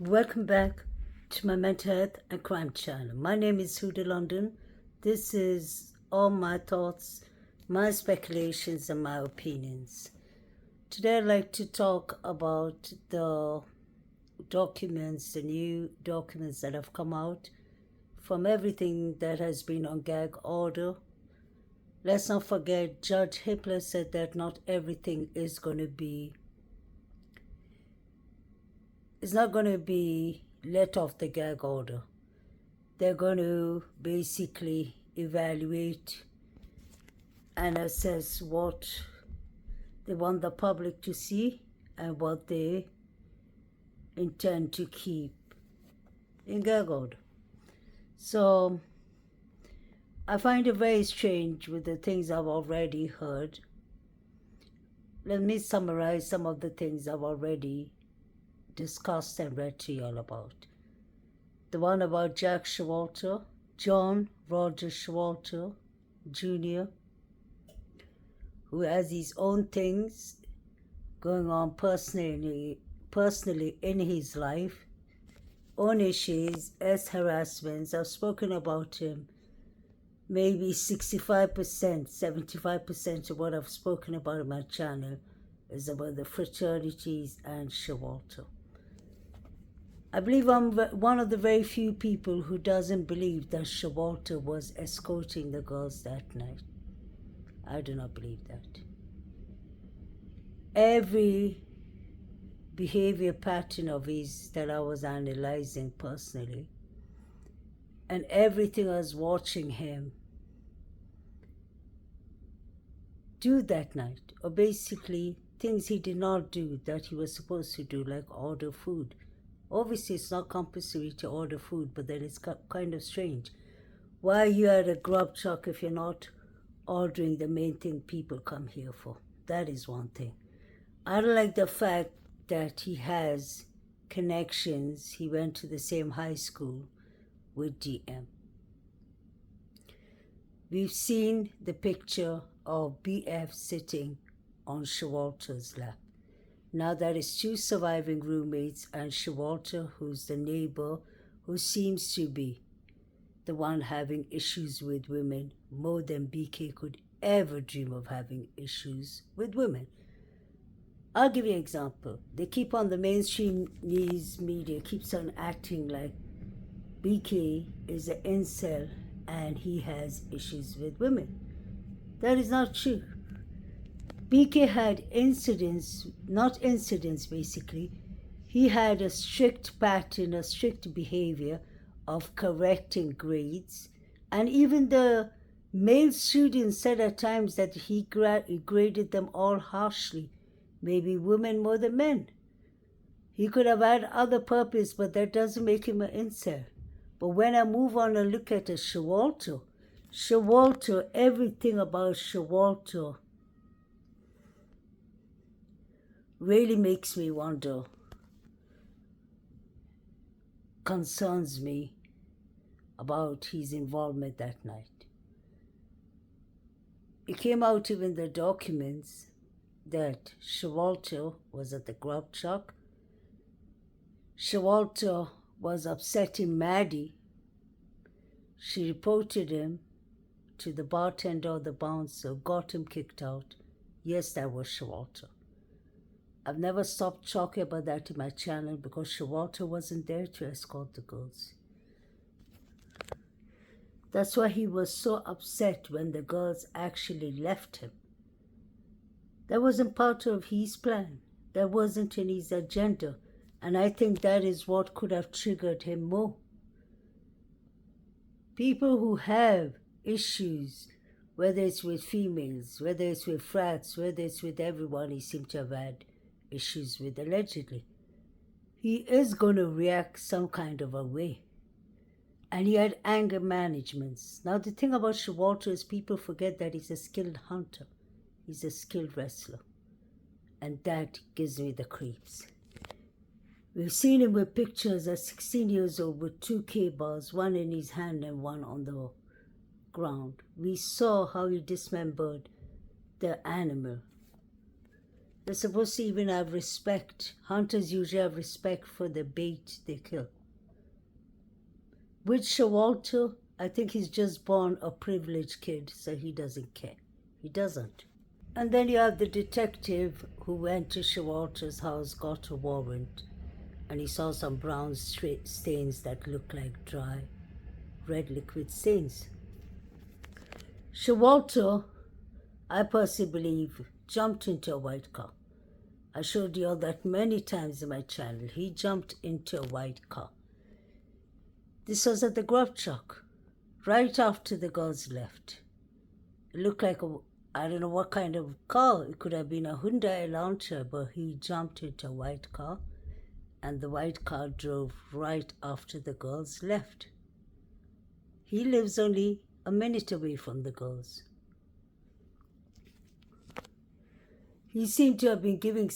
Welcome back to my mental health and crime channel. My name is Huda London. This is all my thoughts, my speculations, and my opinions. Today I'd like to talk about the documents, the new documents that have come out from everything that has been on gag order. Let's not forget, Judge Hippler said that not everything is not going to be let off the gag order. They're going to basically evaluate and assess what they want the public to see and what they intend to keep in gag order. So I find it very strange with the things I've already heard. Let me summarize some of the things I've already discussed and read to you all about. The one about Jack Showalter, John Roger Showalter Jr., who has his own things going on personally in his life, own issues, as harassments. I've spoken about him. Maybe 65%, 75% of what I've spoken about on my channel is about the fraternities and Showalter. I believe I'm one of the very few people who doesn't believe that Showalter was escorting the girls that night. I do not believe that. Every behavior pattern of his that I was analyzing personally, and everything I was watching him do that night, or basically things he did not do that he was supposed to do, like order food. Obviously, it's not compulsory to order food, but that is kind of strange. Why are you at a grub truck if you're not ordering the main thing people come here for? That is one thing. I don't like the fact that he has connections. He went to the same high school with DM. We've seen the picture of BF sitting on Showalter's lap. Now there is two surviving roommates and Showalter, who's the neighbor, who seems to be the one having issues with women more than BK could ever dream of having issues with women. I'll give you an example. They keep on, the mainstream news media keeps on acting like BK is an incel and he has issues with women. That is not true. BK had incidents basically. He had a strict pattern, a strict behavior of correcting grades. And even the male students said at times that he graded them all harshly. Maybe women more than men. He could have had other purpose, but that doesn't make him an incel. But when I move on and look at a Showalter, everything about Showalter really makes me wonder, concerns me about his involvement that night. It came out even in the documents that Showalter was at the grub truck. Showalter was upsetting Maddie. She reported him to the bartender or the bouncer, got him kicked out. Yes, that was Showalter. I've never stopped talking about that in my channel because Showalter wasn't there to escort the girls. That's why he was so upset when the girls actually left him. That wasn't part of his plan. That wasn't in his agenda. And I think that is what could have triggered him more. People who have issues, whether it's with females, whether it's with frats, whether it's with everyone he seemed to have had issues with, allegedly, he is going to react some kind of a way. And he had anger managements. Now the thing about Showalter is people forget that he's a skilled hunter. He's a skilled wrestler. And that gives me the creeps. We've seen him with pictures at 16 years old with 2 K-bars, one in his hand and one on the ground. We saw how he dismembered the animal. They're supposed to even have respect. Hunters usually have respect for the bait they kill. With Showalter, I think he's just born a privileged kid, so he doesn't care. He doesn't. And then you have the detective who went to Showalter's house, got a warrant, and he saw some brown stains that look like dry red liquid stains. Showalter, I personally believe, jumped into a white car. I showed you all that many times in my channel. He jumped into a white car. This was at the grub truck, right after the girls left. It looked like I don't know what kind of car. It could have been a Hyundai Elantra, but he jumped into a white car, and the white car drove right after the girls left. He lives only a minute away from the girls. He seemed to have been giving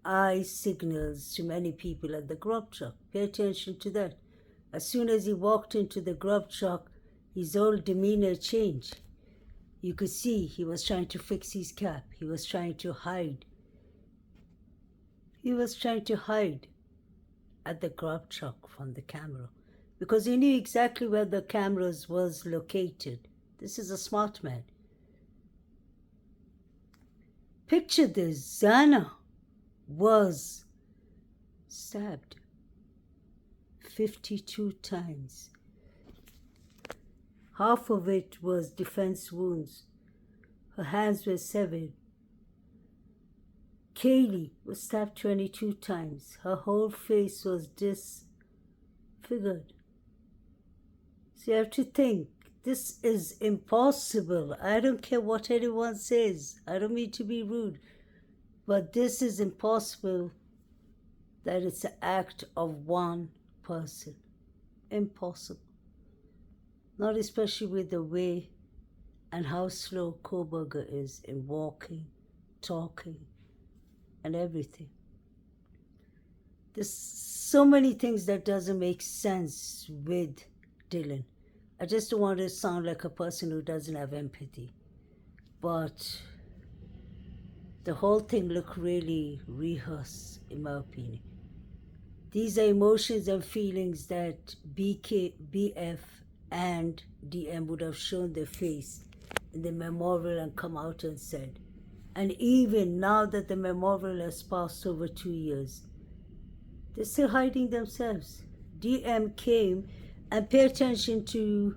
eye signals to many people at the grub truck. Pay attention to that. As soon as he walked into the grub truck, his whole demeanor changed. You could see he was trying to fix his cap. He was trying to hide. He was trying to hide at the grub truck from the camera because he knew exactly where the cameras was located. This is a smart man. Picture this, Zana was stabbed 52 times. Half of it was defense wounds. Her hands were severed. Kaylee was stabbed 22 times. Her whole face was disfigured. So you have to think, this is impossible. I don't care what anyone says. I don't mean to be rude. But this is impossible that it's an act of one person. Impossible. Not especially with the way and how slow Koberger is in walking, talking, and everything. There's so many things that doesn't make sense with Dylan. I just don't want to sound like a person who doesn't have empathy. But the whole thing looked really rehearsed, in my opinion. These are emotions and feelings that BF and DM would have shown their face in the memorial and come out and said. And even now that the memorial has passed over 2 years, they're still hiding themselves. DM came and pay attention to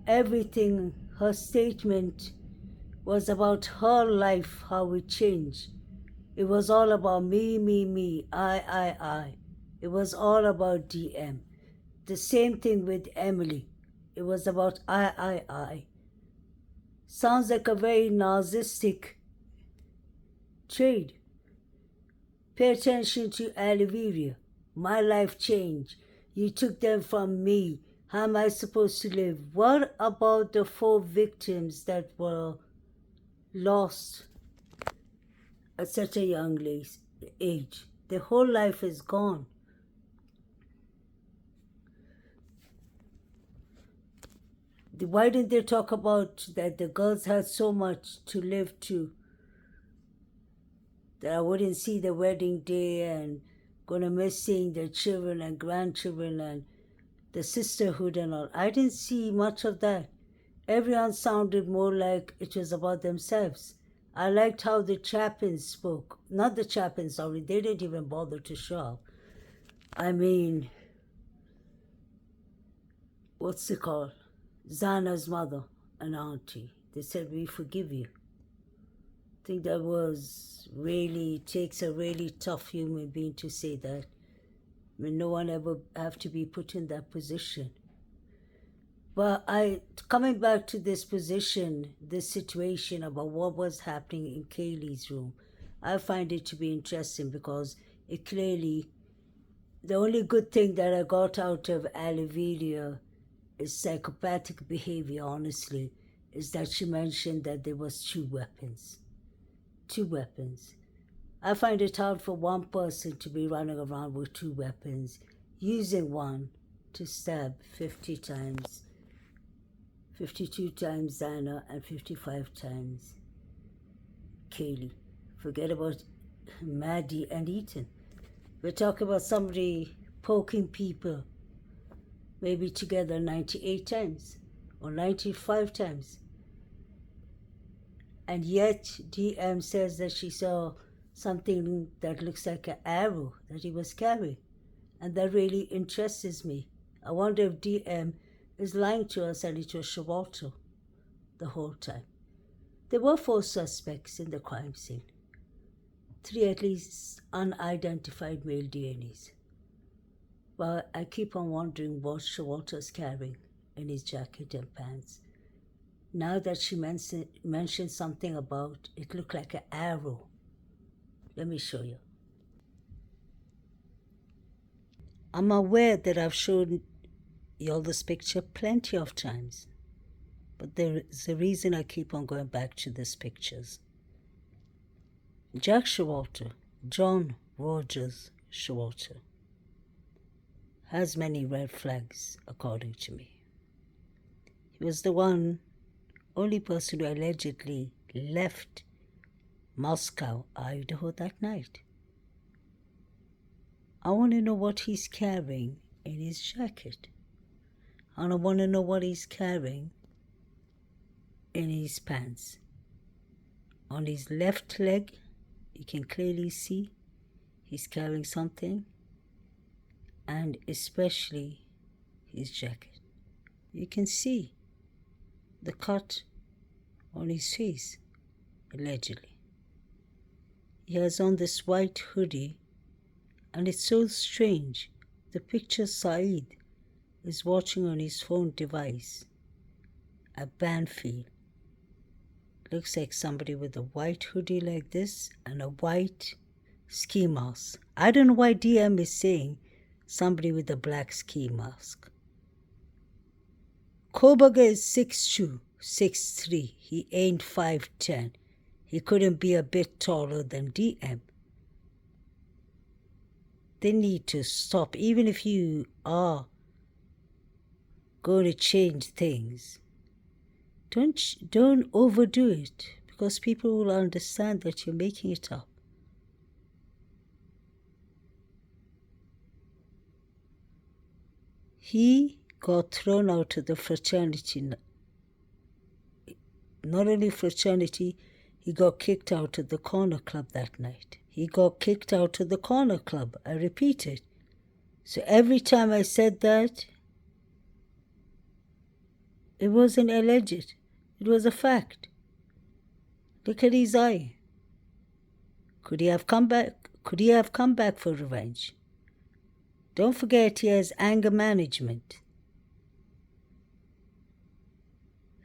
everything. Her statement was about her life, how it changed. It was all about me, I. It was all about DM. The same thing with Emily. It was about I. Sounds like a very narcissistic trait. Pay attention to Olivia. My life changed. You took them from me. How am I supposed to live? What about the 4 victims that were lost at such a young age? Their whole life is gone. Why didn't they talk about that the girls had so much to live to that I wouldn't see the wedding day and gonna miss seeing their children and grandchildren and the sisterhood and all? I didn't see much of that. Everyone sounded more like it was about themselves. I liked how the Chapins spoke. Not the Chapins, sorry, they didn't even bother to show up. I mean, what's it called? Zana's mother and auntie. They said, we forgive you. I think that was really, takes a really tough human being to say that. I mean, no one ever have to be put in that position. But coming back to this position, this situation about what was happening in Kaylee's room, I find it to be interesting because it clearly, the only good thing that I got out of Olivia is psychopathic behavior, honestly, is that she mentioned that there was 2 weapons. 2 weapons. I find it hard for one person to be running around with 2 weapons, using one to stab 50 times, 52 times Zana and 55 times Kaylee. Forget about Maddie and Ethan. We're talking about somebody poking people maybe together 98 times or 95 times. And yet DM says that she saw something that looks like an arrow that he was carrying. And that really interests me. I wonder if DM is lying to us and it was Shawalter the whole time. There were 4 suspects in the crime scene. 3 at least unidentified male DNAs. But I keep on wondering what Shawalter's carrying in his jacket and pants. Now that she mentioned something about it looked like an arrow. Let me show you. I'm aware that I've shown you all this picture plenty of times. But there is a reason I keep on going back to these pictures. Jack Shawalter, John Rogers Shawalter, has many red flags, according to me. He was the only person who allegedly left Moscow, Idaho that night. I want to know what he's carrying in his jacket. And I want to know what he's carrying in his pants. On his left leg, you can clearly see he's carrying something, and especially his jacket. You can see the cut on his face, allegedly. He has on this white hoodie, and it's so strange. The picture Saeed is watching on his phone device at Banfield. Looks like somebody with a white hoodie like this and a white ski mask. I don't know why DM is saying somebody with a black ski mask. Koberger is 6'2", 6'3". He ain't 5'10". He couldn't be a bit taller than DM. They need to stop. Even if you are going to change things, don't overdo it, because people will understand that you're making it up. He got thrown out of the fraternity. Not only fraternity, he got kicked out of the corner club that night. He got kicked out of the corner club. I repeat it. So every time I said that, it wasn't alleged. It was a fact. Look at his eye. Could he have come back? Could he have come back for revenge? Don't forget he has anger management.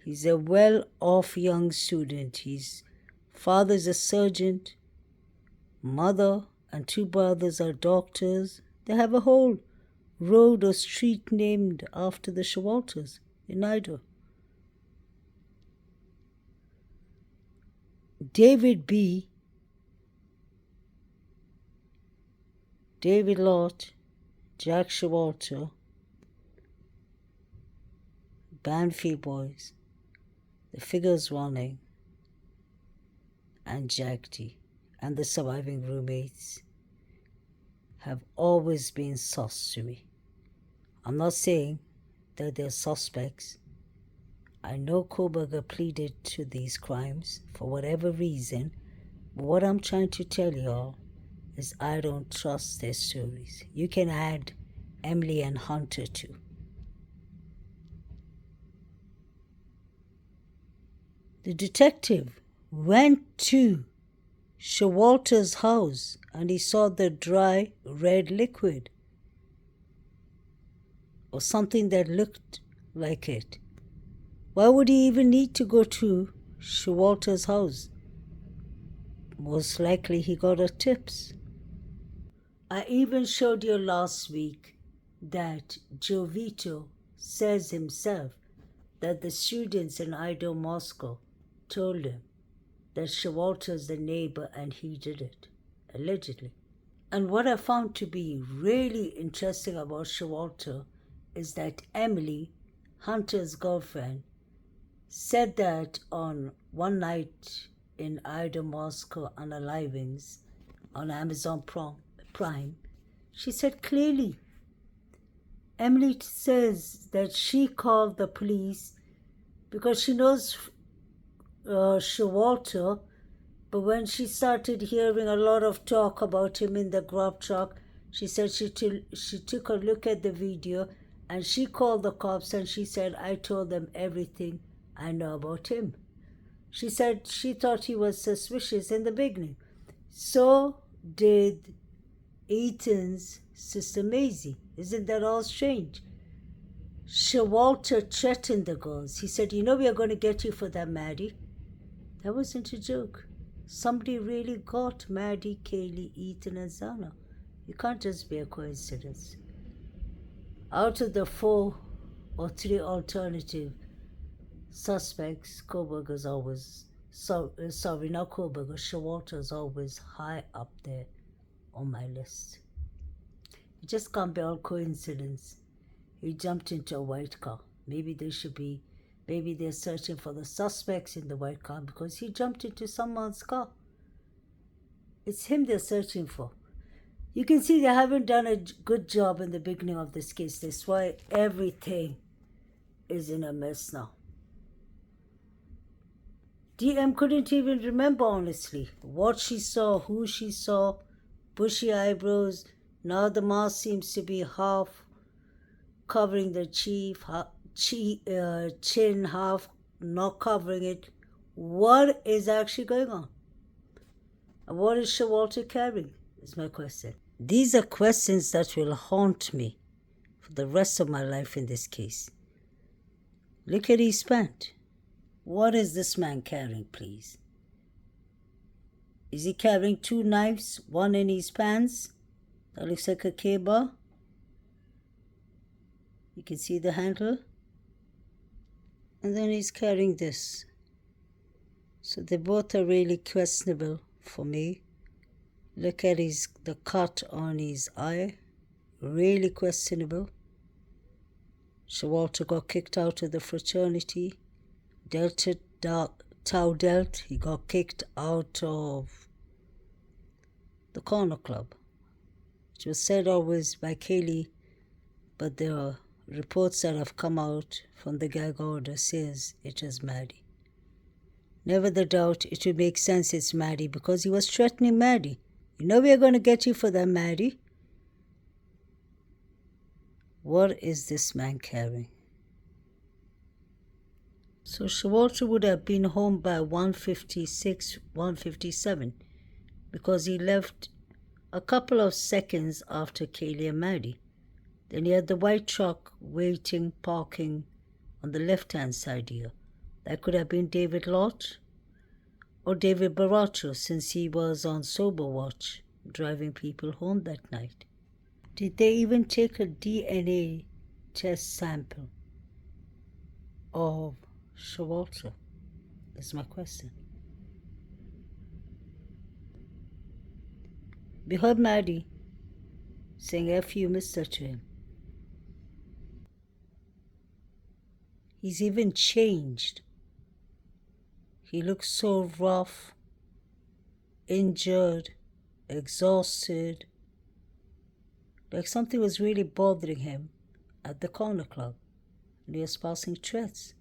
He's a well-off young student. His father's a surgeon. Mother and 2 brothers are doctors. They have a whole road or street named after the Shawalters in Idaho. David B., David Lott, Jack Shawalter, Banfield boys, the figures running, and Jack D. and the surviving roommates have always been sus to me. I'm not saying that they're suspects. I know Koberger pleaded to these crimes for whatever reason, but what I'm trying to tell y'all is I don't trust their stories. You can add Emily and Hunter too. The detective went to Shawalter's house and he saw the dry red liquid, or something that looked like it. Why would he even need to go to Shawalter's house? Most likely he got a tips. I even showed you last week that Joe Vito says himself that the students in Idaho, Moscow told him that Shawalter's the neighbor and he did it, allegedly. And what I found to be really interesting about Shawalter is that Emily, Hunter's girlfriend, said that on one night in Idaho, Moscow unalivings on Amazon Prime, she said clearly, Emily says that she called the police because she knows Showalter, but when she started hearing a lot of talk about him in the grub truck, she said she took a look at the video and she called the cops and she said, I told them everything I know about him. She said she thought he was suspicious in the beginning. So did Ethan's sister Maisie. Isn't that all strange? Showalter threatened the girls. He said, you know we are going to get you for that, Maddie. That wasn't a joke. Somebody really got Maddie, Kaylee, Ethan, and Zana. It can't just be a coincidence. Out of the 4 or 3 alternative suspects, Koberger's always, sorry, not Koberger, Showalter's always high up there on my list. It just can't be all coincidence. He jumped into a white car. Maybe they're searching for the suspects in the white car because he jumped into someone's car. It's him they're searching for. You can see they haven't done a good job in the beginning of this case. That's why everything is in a mess now. DM couldn't even remember, honestly, what she saw, who she saw, bushy eyebrows. Now the mask seems to be half covering the chin, half not covering it. What is actually going on? And what is Showalter carrying, is my question. These are questions that will haunt me for the rest of my life in this case. Look at his pant. What is this man carrying, please? Is he carrying 2 knives, one in his pants? That looks like a K-bar. You can see the handle. And then he's carrying this. So they both are really questionable for me. Look at the cut on his eye. Really questionable. Showalter got kicked out of the fraternity. Tau Delt, he got kicked out of the Corner Club. It was said always by Kaylee, but there are reports that have come out from the gag order says it is Maddie. Never the doubt it would make sense it's Maddie because he was threatening Maddie. You know we are going to get you for that, Maddie. What is this man carrying? So Showalter would have been home by 1:56, 1:57 because he left a couple of seconds after Kaylee and Maddie. Then he had the white truck waiting, parking on the left-hand side here. That could have been David Lott or David Baracho since he was on sober watch, driving people home that night. Did they even take a DNA test sample of Showalter? That's my question. We heard Maddie saying F you, mister, to him. He's even changed. He looks so rough, injured, exhausted, like something was really bothering him at the Corner Club, and he was passing threats.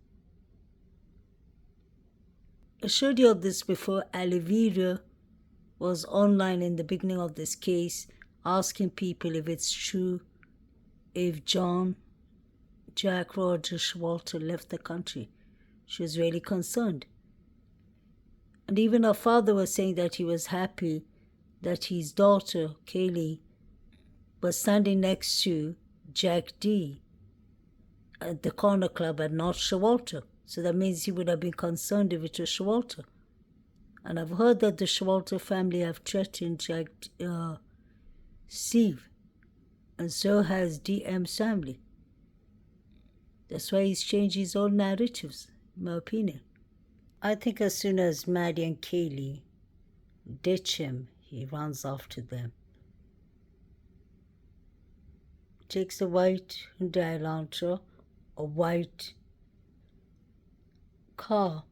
I showed you all this before. Alivira was online in the beginning of this case asking people if it's true if Jack Roger Showalter left the country. She was really concerned. And even her father was saying that he was happy that his daughter, Kaylee, was standing next to Jack D at the Corner Club and not Showalter. So that means he would have been concerned if it was Showalter. And I've heard that the Showalter family have threatened Steve. And so has DM's family. That's why he's changed his own narratives, in my opinion. I think as soon as Maddie and Kaylee ditch him, he runs after them. Takes a white Hyundai Elantra, a white car,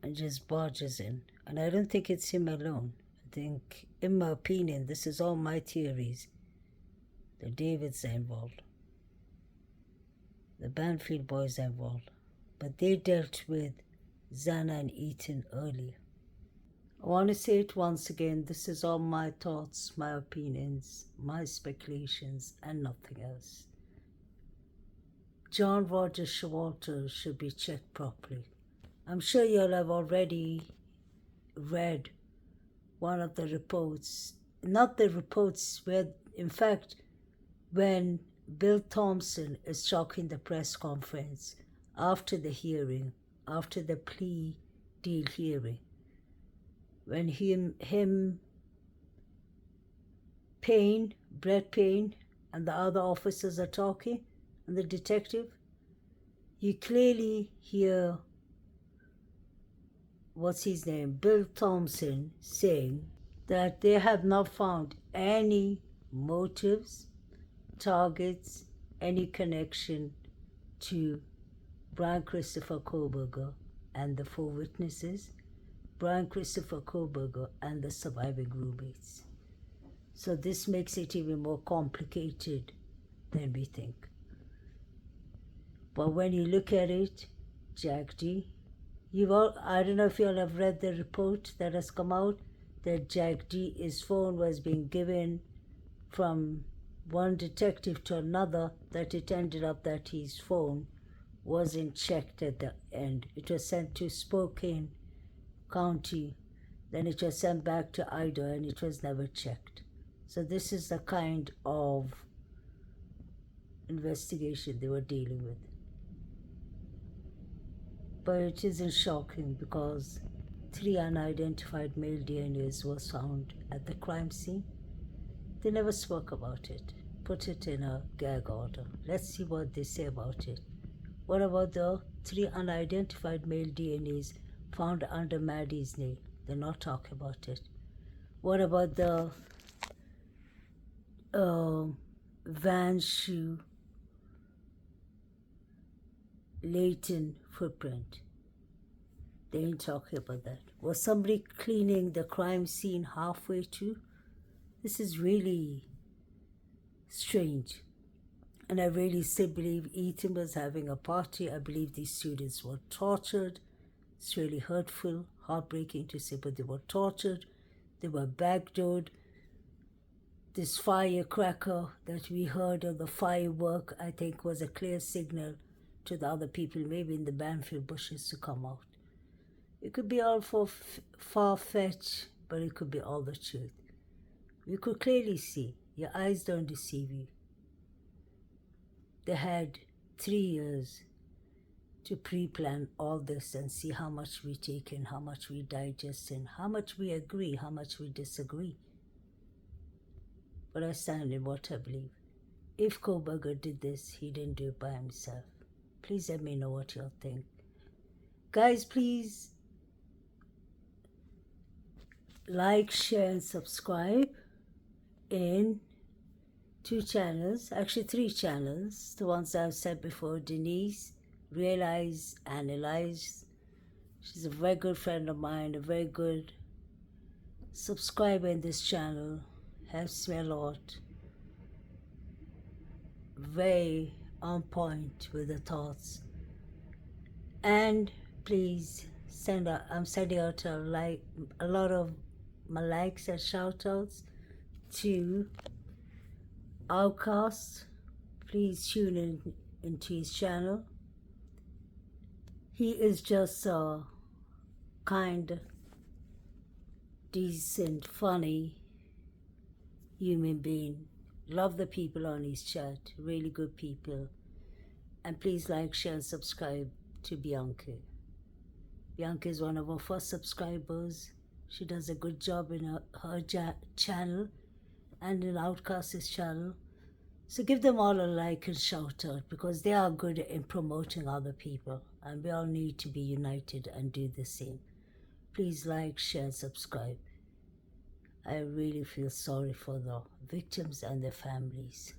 and just barges in. And I don't think it's him alone. I think, in my opinion, this is all my theories. The Davids are involved. The Banfield boys are involved. But they dealt with Xana and Ethan earlier. I want to say it once again, this is all my thoughts, my opinions, my speculations, and nothing else. John Roger Showalter should be checked properly. I'm sure you'll have already read one of the reports, not the reports where, in fact, when Bill Thompson is talking the press conference after the hearing, after the plea deal hearing, when Brett Payne, and the other officers are talking, and the detective, you clearly hear, what's his name, Bill Thompson, saying that they have not found any motives, targets, any connection to Brian Christopher Koberger and the 4 witnesses, Brian Christopher Koberger and the surviving roommates. So this makes it even more complicated than we think. But when you look at it, Jack D, I don't know if you all have read the report that has come out that Jack D, his phone was being given from one detective to another, that it ended up that his phone wasn't checked at the end. It was sent to Spokane County, then it was sent back to Idaho, and it was never checked. So this is the kind of investigation they were dealing with. But it isn't shocking because 3 unidentified male DNAs was found at the crime scene. They never spoke about it. Put it in a gag order. Let's see what they say about it. What about the 3 unidentified male DNAs found under Maddie's nail? They're not talking about it. What about the van shoe Leighton footprint? They ain't talking about that. Was somebody cleaning the crime scene halfway through? This is really strange. And I really still believe Ethan was having a party. I believe these students were tortured. It's really hurtful, heartbreaking to say, but they were tortured. They were backdoored. This firecracker that we heard, or the firework, I think was a clear signal to the other people, maybe in the Banfield bushes, to come out. It could be all far-fetched, but it could be all the truth. You could clearly see. Your eyes don't deceive you. They had 3 years to pre-plan all this and see how much we take in, how much we digest in, how much we agree, how much we disagree. But I stand in what I believe. If Koberger did this, he didn't do it by himself. Please let me know what y'all think. Guys, please like, share, and subscribe in 2 channels, actually 3 channels. The ones I've said before: Denise, Realize, Analyze. She's a very good friend of mine, a very good subscriber in this channel. Helps me a lot. Very on point with the thoughts. And please I'm sending out a lot of my likes and shout outs to Outcast. Please tune in into his channel. He is just a kind, decent, funny human being. Love the people on his chat, really good people. And please like, share, and subscribe to Bianca. Bianca is one of our first subscribers. She does a good job in her channel and in Outcast's channel. So give them all a like and shout out, because they are good in promoting other people, and we all need to be united and do the same. Please like, share, and subscribe. I really feel sorry for the victims and their families.